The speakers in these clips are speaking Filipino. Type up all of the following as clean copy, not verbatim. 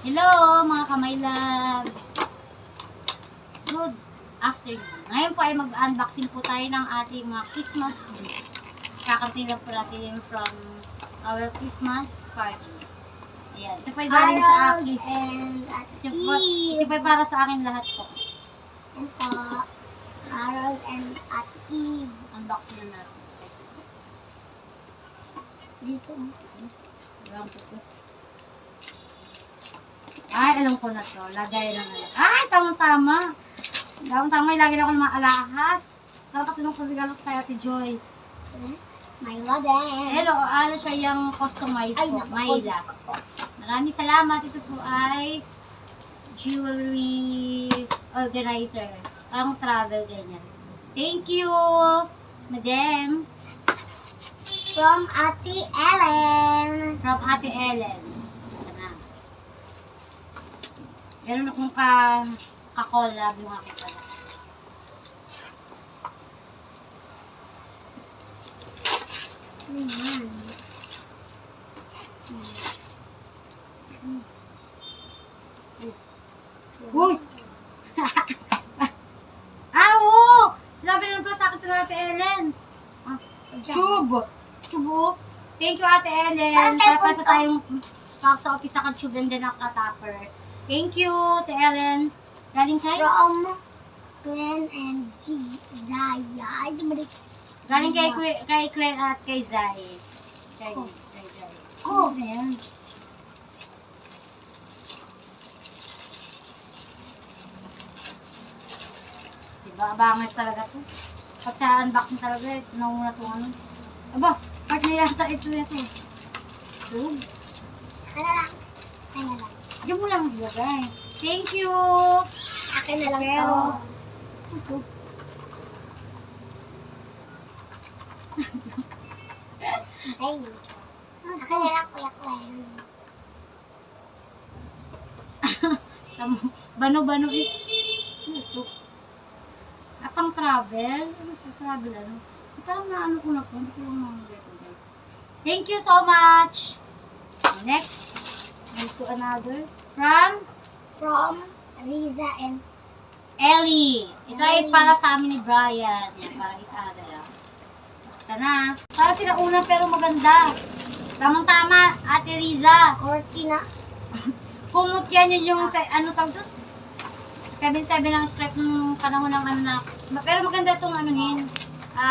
Hello mga kamay loves! Good afternoon. Ngayon po ay mag-unboxing po tayo ng ating mga Christmas gift. Kakating lang po natin from our Christmas party. Ayan. Ito po ay galing sa akin. Ito po ay para sa akin lahat po. And po, Harold and Ate Eve. Unboxing na natin. Dito. Alam po po. Ay, alam ko na to. Lagay lang na. Ay, tamang-tama. Tamang-tama. Ilagay lang ako ng mga alahas. Dapat tinong pagregalo kay Ate Joy. My din. Hello, ano siya yung customized Ay, po. naku, Mayla. Diyos ko po. Maraming salamat. Ito po ay jewelry organizer. Ang travel ganyan. Thank you, Madam. From Ate Ellen. From Ate Ellen. Isa na. Ganun akong ka-collab yung aking pala. Ayan. Uy! Ah, oo! Sinabi na pala sa akin ito ng Ate Ellen. Ah, tube! Tube, oh. Thank you, Ate Ellen. Para sa Para sa punto. tayong sa office na ka-tube and then nakatapper. Thank you, Ate Ellen. Galing kay? From Glenn and Zaya. Ay, dumalik. Galing kay Claire at kay Zay. Zay. Oh. Ano na yan? Diba, abangers talaga to. Pag sa unboxing talaga, nauna itong ano. Aba, part na yata ito. Tube. Ano lang. Ano lang. Diyan mo lang ilagay. Thank you! Akin na lang Pero, to. ito. Ay, akin na lang, Kuya Glenn. Bano-bano eh. Ano ito? Pang travel? Ano ito? Travel ano? Parang naano ko na po. Hindi ko lang mga guys. Thank you so much! Next, move to another. From Riza and Ellie. Ito ay Ellie. para sa amin ni Brian. Yan, para isa lang. Isa na. Para sila una pero maganda. Tamang-tama, Ate Riza. Cortina. Kumot yan yun yung, ano tawag doon? 7-7 ang stripe ng panahon ng ano na. Pero maganda itong anuhin.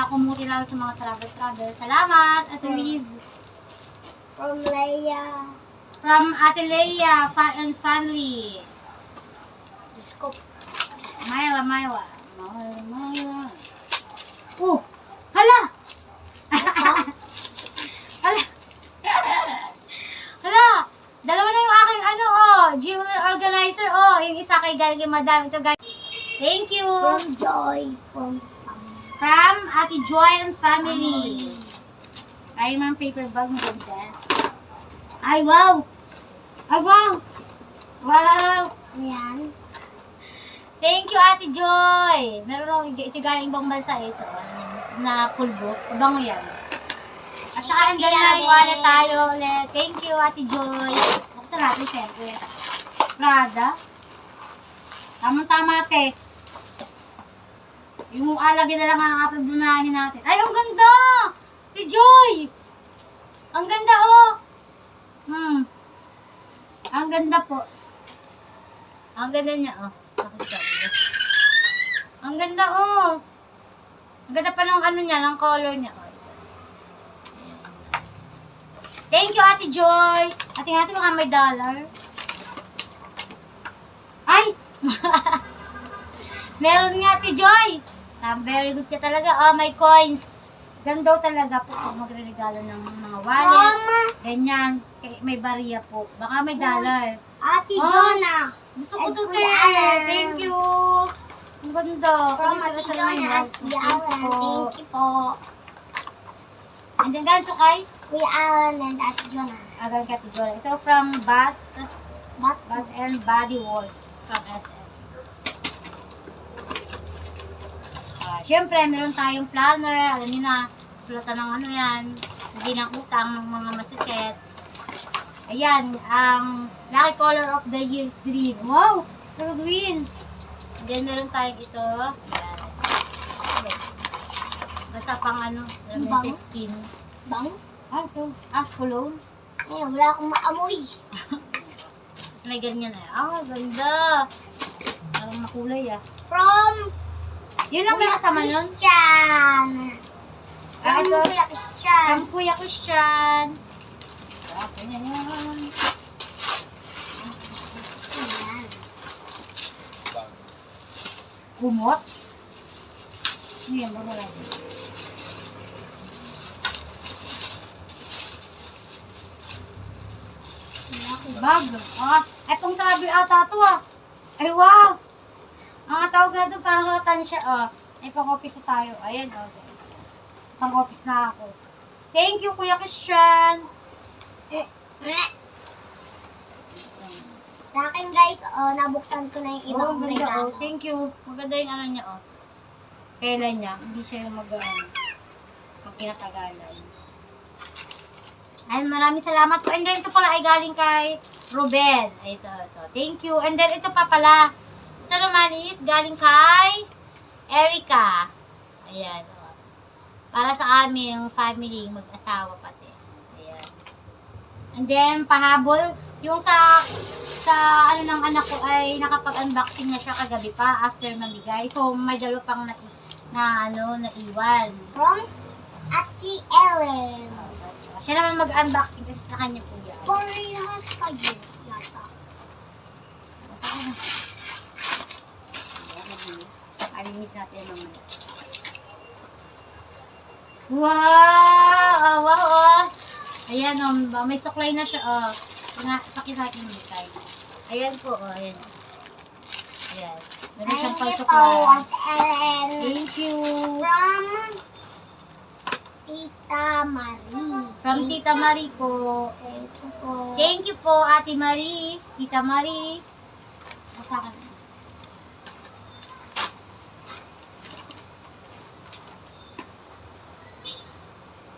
Kumuti lang sa mga travel-travel. Salamat, Ate Riz. From Leia. From Ate Leia and family. Diyos ko. Myla. Oh! Hala! Hala! Hala! Dalawa na yung aking jewelry organizer. Yung isa kay galing kay Madam. Ito guys. Thank you! From Joy. From Spam. From Ate Joy and family. Sorry mga paper bag. Maganda. Ay, wow! Ay, wow! Wow! Ayan. Thank you, Ate Joy! Meron ako, ito galing ibang bansa ito. Na pulbo. Abango yan. At saka, andyan na, iwala tayo ulit. Thank you, Ate Joy. Buksan natin, syempre. Prada. Tamang-tama, ate. Yung alagay na lang ang upload natin. Ay, ang ganda! Ate Joy! Ang ganda, oh! Ang ganda po. Ang ganda niya, oh. Ang ganda, oh. Ang ganda pa ng ano niya, ng color niya, oh. Thank you, Ate Joy. Ating natin baka may dollar. Ay! Meron nga, Ate Joy. Very good ka talaga. Oh, may coins. Ganda talaga po pag magre-regalo ng mga wallet. Ganyan. May bariya po. Baka may dollar. Ate Oh. Jonah. Gusto ko And to, Kuya te. Alan. Thank you. Ang ganda. From Kasi Ate sa Jonah at Kuya Alan. Thank you po. And then, ganito kay? Kuya Alan and Ate Jonah. Agal ka, Tijora. Ito from Bath But and Body Works from SM. Siyempre, meron tayong planner. Alam niyo na, sulatan ng ano yan. Hindi ng utang ng mga masiset. Ayan, ang lucky color of the year is green. Wow! Pero green. And then, meron tayong ito. Ayan. Okay. Basta pang ano, alam mo sa skin. Bang? Ah, ito. As cologne. Eh, wala akong maamoy. Tapos may ganyan eh. Ah, ganda. Parang makulay ah. From Yun lang may kasama nun? Christian. Ah, ito. Kuya Christian. Ang Kuya Christian. So, ganyan yan. Ayan. Kumot? Ano yan? Bago lang. Bag. Ah, etong travel ata to ah. Ay, wow. Ang tawag na doon, parang latan siya. Oh, ay, pang-office na tayo. Ayan, oh, guys. Pang-office na ako. Thank you, Kuya Christian. Sa akin guys, nabuksan ko na yung Oh, ibang ganda, regalo. oh. Thank you. Maganda yung ano niya, oh. Kailan niya. Hindi siya yung pag kinatagalan. Ayun, maraming salamat po. And then, ito pala ay galing kay Ruben. Ito. Thank you. And then, ito pa pala. Ito naman is galing kay Erica. Ayan. Oh. Para sa aming family, mag-asawa pati. Ayan. And then, pahabol. Yung sa ano ng anak ko ay nakapag-unboxing na siya kagabi pa after mamigay. So, may dalawa pang naiwan. From Ate Ellen. Siya naman mag-unboxing kasi sa kanya po yan. Parehas kayo yata. Basta ko na. Alinis natin mamaya. Wow! Wow! Oh. Ayan, may suklay na siya. Oh. Pakita natin yung design. Ayan po. Oh, ayan. Ayan. Meron siyang Thank you po, pang-suklay. Ate Ellen. Thank you. From Tita Marie. From Tita Marie po. Thank you po. Thank you po, Ate Marie. Tita Marie. Basta ka na.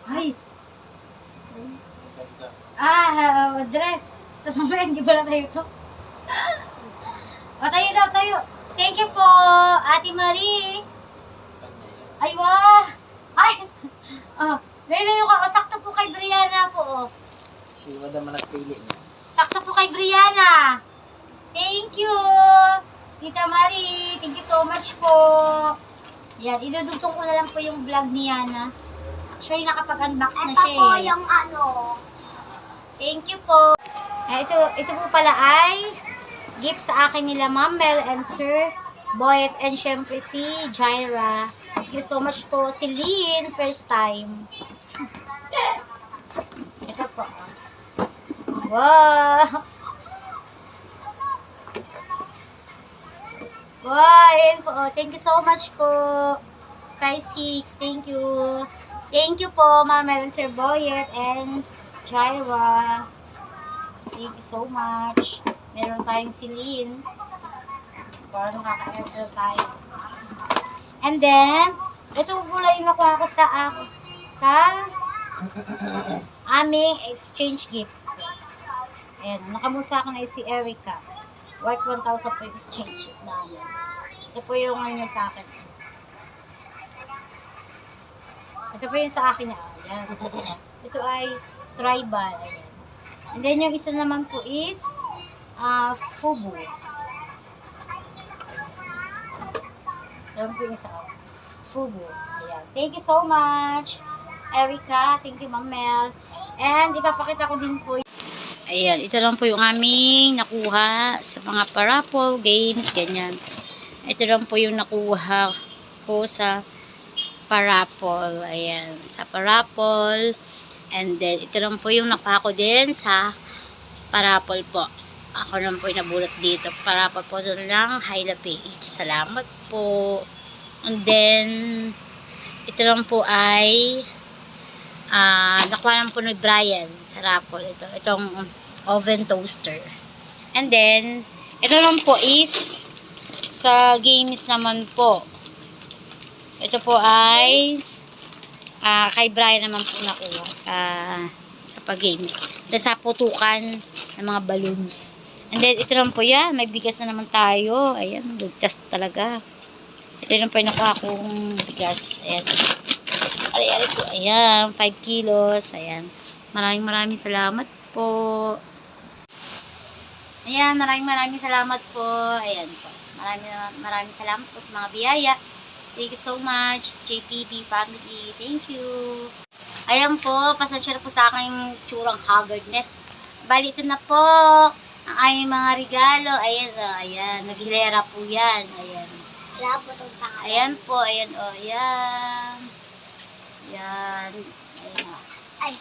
Ay! Dress. Tapos mamaya, hindi pala tayo ito. O, tayo daw, tayo. Thank you po, Ate Marie. Ay, wow! Ay! Oh, layo ka. O, sakto po kay Brianna po, oh. Si Madam ang nagpili niya. Sakto po kay Brianna. Thank you, Tita Marie. Thank you so much po. Yan, idudugtong ko na lang po yung vlog ni Yana. Actually, nakapag-unbox na Ito siya po eh. yung ano. Thank you po. Ito po pala ay gift sa akin nila Ma'am Mel and Sir Boyet and syempre si Jaira. Thank you so much po. Si Lynn, first time. Ito po. Wow! Wow, yun po. Thank you so much po. Size 6. Thank you. Thank you po, Ma'am Mel and Sir Boyet and Jaira. Thank you so much. Meron tayong silin. Para nakaka-airtel tayo. And then, ito pula yung nakuha ko sa aming exchange gift. Ayan, nakamut sa akin ay si Erica. Worth 1,000 po yung exchange gift namin. Ito po yung ano niya sa akin. Ito po yung sa akin na. Ayan. Ito ay tribal. Ayan. And then yung isa naman po is Fubu. Ayan po yung isa. Fubu. Ayan. Thank you so much, Erica. Thank you, Ma'am Mel. And ipapakita ko din po. Ayan. Ito lang po yung aming nakuha sa mga parapol games. Ganyan. Ito lang po yung nakuha ko sa parapol. Ayan. Sa parapol. And then, ito lang po yung nakuha ko din sa parapol po. Ako lang po yung nabulat dito. Parapol po doon lang. Hyla page. Salamat po. And then, ito lang po ay nakuha lang po ni Brian sa raffle. Itong oven toaster. And then, ito lang po is sa games naman po. Ito po ay kay Brian naman po nakuha sa sa pag-games. Tapos sa putukan ng mga balloons. And then, ito lang po yan. May bigas na naman tayo. Ayan, ligtas talaga. Ito lang po yung nakuha kong bigas. Ayan. Ari-ari po. Ayan, 5 kilos. Ayan. Maraming salamat po. Ayan, maraming salamat po. Ayan po. Maraming salamat po sa mga biyaya. Thank you so much, JPB family. Thank you. Ayan po, pasensya na po sa aking tsurang haggardness. Bali, ito na po ang aking mga regalo. Ayan, ayan. Naghilera po yan. Ayan. Wala po itong pangalan. Ayan po, ayan, ayan. Ayan. Ayan. Ay.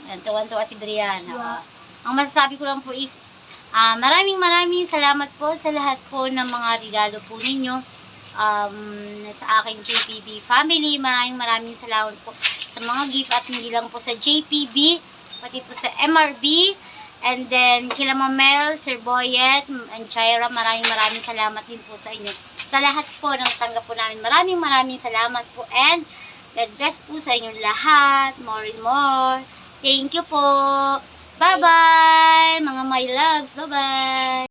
Ayan, tuwan-tuwa si Brianna. Wow. Ang masasabi ko lang po is, maraming salamat po sa lahat po ng mga regalo po ninyo sa aking JPB family. Maraming salamat po sa mga gift at hindi lang po sa JPB, pati po sa MRB, and then kila Mamel, Sir Boyet, and Chaira, maraming salamat din po sa inyo. Sa lahat po ng tanggap po namin, maraming salamat po, and God bless po sa inyong lahat, more and more. Thank you po. Bye-bye, mga my loves. Bye-bye.